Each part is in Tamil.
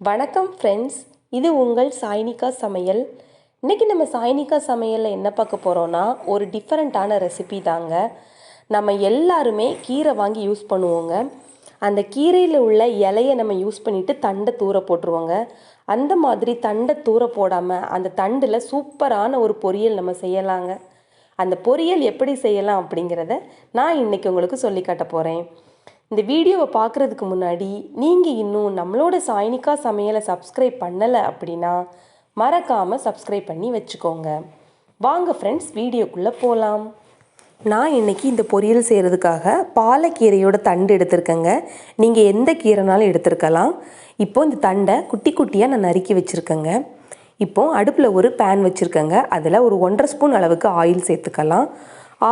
வணக்கம் ஃப்ரெண்ட்ஸ், இது உங்கள் சாய்னிகா சமையல். இன்றைக்கி நம்ம சாய்னிகா சமையலில் என்ன பார்க்க போகிறோன்னா, ஒரு டிஃப்ரெண்ட்டான ரெசிபி தாங்க. நம்ம எல்லாருமே கீரை வாங்கி யூஸ் பண்ணுவோங்க. அந்த கீரையில் உள்ள இலையை நம்ம யூஸ் பண்ணிவிட்டு தண்டை தூர போட்டுருவோங்க. அந்த மாதிரி தண்டை தூர போடாமல் அந்த தண்டில் சூப்பரான ஒரு பொரியல் நம்ம செய்யலாங்க. அந்த பொரியல் எப்படி செய்யலாம் அப்படிங்கிறத நான் இன்றைக்கி உங்களுக்கு சொல்லி காட்ட போகிறேன். இந்த வீடியோவை பார்க்குறதுக்கு முன்னாடி நீங்கள் இன்னும் நம்மளோட சாய்னிகா சமையலை சப்ஸ்கிரைப் பண்ணலை அப்படின்னா மறக்காமல் சப்ஸ்கிரைப் பண்ணி வச்சுக்கோங்க. வாங்க ஃப்ரெண்ட்ஸ், வீடியோக்குள்ளே போகலாம். நான் இன்றைக்கி இந்த பொரியல் செய்கிறதுக்காக பாலக்கீரையோட தண்டு எடுத்திருக்கேங்க. நீங்கள் எந்த கீரைனாலும் எடுத்துருக்கலாம். இப்போது இந்த தண்டை குட்டி குட்டியாக நான் நறுக்கி வச்சுருக்கேங்க. இப்போது அடுப்பில் ஒரு பேன் வச்சுருக்கேங்க. அதில் ஒரு 1.5 ஸ்பூன் அளவுக்கு ஆயில் சேர்த்துக்கலாம்.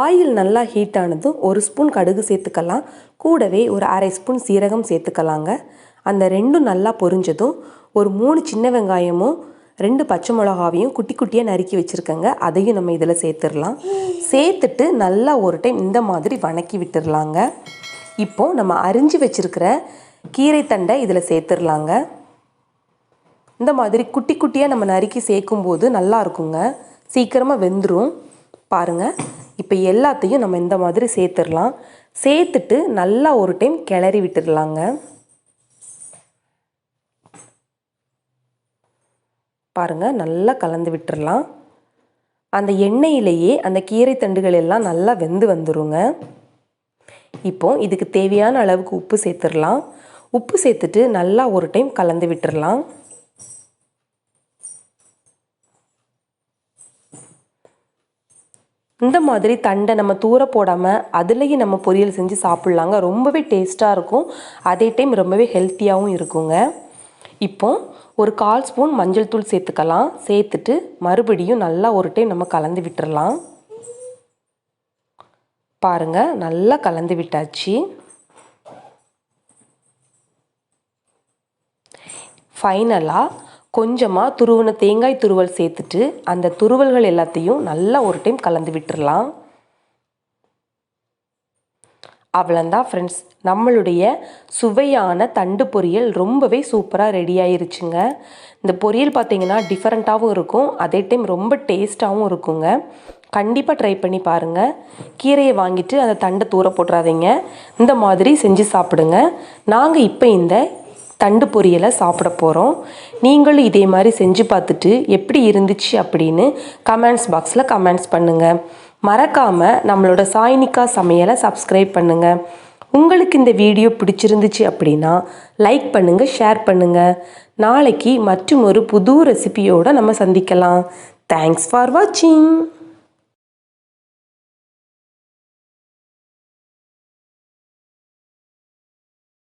ஆயில் நல்லா ஹீட் ஆனதும் 1 ஸ்பூன் கடுகு சேர்த்துக்கலாம். கூடவே ஒரு 1/2 ஸ்பூன் சீரகம் சேர்த்துக்கலாங்க. அந்த ரெண்டும் நல்லா பொரிஞ்சதும் ஒரு 3 சின்ன வெங்காயமும் 2 பச்சை மிளகாவையும் குட்டி குட்டியாக நறுக்கி வச்சுருக்கேங்க. அதையும் நம்ம இதில் சேர்த்துடலாம். சேர்த்துட்டு நல்லா ஒரு டைம் இந்த மாதிரி வணக்கி விட்டுடலாங்க. இப்போது நம்ம அரிஞ்சு வச்சுருக்கிற கீரை தண்டை இதில் சேர்த்துடலாங்க. இந்த மாதிரி குட்டி குட்டியாக நம்ம நறுக்கி சேர்க்கும்போது நல்லா இருக்குங்க, சீக்கிரமாக வெந்துடும். பாருங்கள், இப்போ எல்லாத்தையும் நம்ம இந்த மாதிரி சேர்த்துடலாம். சேர்த்துட்டு நல்லா ஒரு டைம் கிளறி விட்டுடலாங்க. பாருங்கள், நல்லா கலந்து விட்டுடலாம். அந்த எண்ணெயிலேயே அந்த கீரை தண்டுகள் எல்லாம் நல்லா வெந்து வந்துருங்க. இப்போ இதுக்கு தேவையான அளவுக்கு உப்பு சேர்த்துடலாம். உப்பு சேர்த்துட்டு நல்லா ஒரு டைம் கலந்து விட்டுடலாம். இந்த மாதிரி தண்டை நம்ம தூர போடாமல் அதுலேயும் நம்ம பொரியல் செஞ்சு சாப்பிட்லாங்க. ரொம்பவே டேஸ்ட்டாக இருக்கும், அதே டைம் ரொம்பவே ஹெல்த்தியாகவும் இருக்குங்க. இப்போ ஒரு 1/4 ஸ்பூன் மஞ்சள் தூள் சேர்த்துக்கலாம். சேர்த்துட்டு மறுபடியும் நல்லா ஒரு டைம் நம்ம கலந்து விட்டுறலாம். பாருங்கள், நல்லா கலந்து விட்டாச்சு. ஃபைனலாக கொஞ்சமாக துருவின தேங்காய் துருவல் சேர்த்துட்டு அந்த துருவல்கள் எல்லாத்தையும் நல்லா ஒரு டைம் கலந்து விட்டுடலாம். அவ்வளோதான் ஃப்ரெண்ட்ஸ், நம்மளுடைய சுவையான தண்டு பொரியல் ரொம்பவே சூப்பராக ரெடி ஆயிருச்சுங்க. இந்த பொரியல் பார்த்திங்கன்னா டிஃப்ரெண்ட்டாகவும் இருக்கும், அதே டைம் ரொம்ப டேஸ்ட்டாகவும் இருக்குங்க. கண்டிப்பாக ட்ரை பண்ணி பாருங்கள். கீரையை வாங்கிட்டு அந்த தண்டை தூர போட்டுறாதீங்க, இந்த மாதிரி செஞ்சு சாப்பிடுங்க. நாங்கள் இப்போ இந்த தண்டு பொரியலை சாப்பிட போகிறோம். நீங்களும் இதே மாதிரி செஞ்சு பார்த்துட்டு எப்படி இருந்துச்சு அப்படின்னு கமெண்ட்ஸ் பாக்ஸில் கமெண்ட்ஸ் பண்ணுங்கள். மறக்காமல் நம்மளோட சாய்னிகா சமையலை சப்ஸ்கிரைப் பண்ணுங்கள். உங்களுக்கு இந்த வீடியோ பிடிச்சிருந்துச்சு அப்படின்னா லைக் பண்ணுங்கள், ஷேர் பண்ணுங்கள். நாளைக்கு மற்றும் ஒரு புது ரெசிபியோடு நம்ம சந்திக்கலாம். தேங்க்ஸ் ஃபார் வாட்சிங்.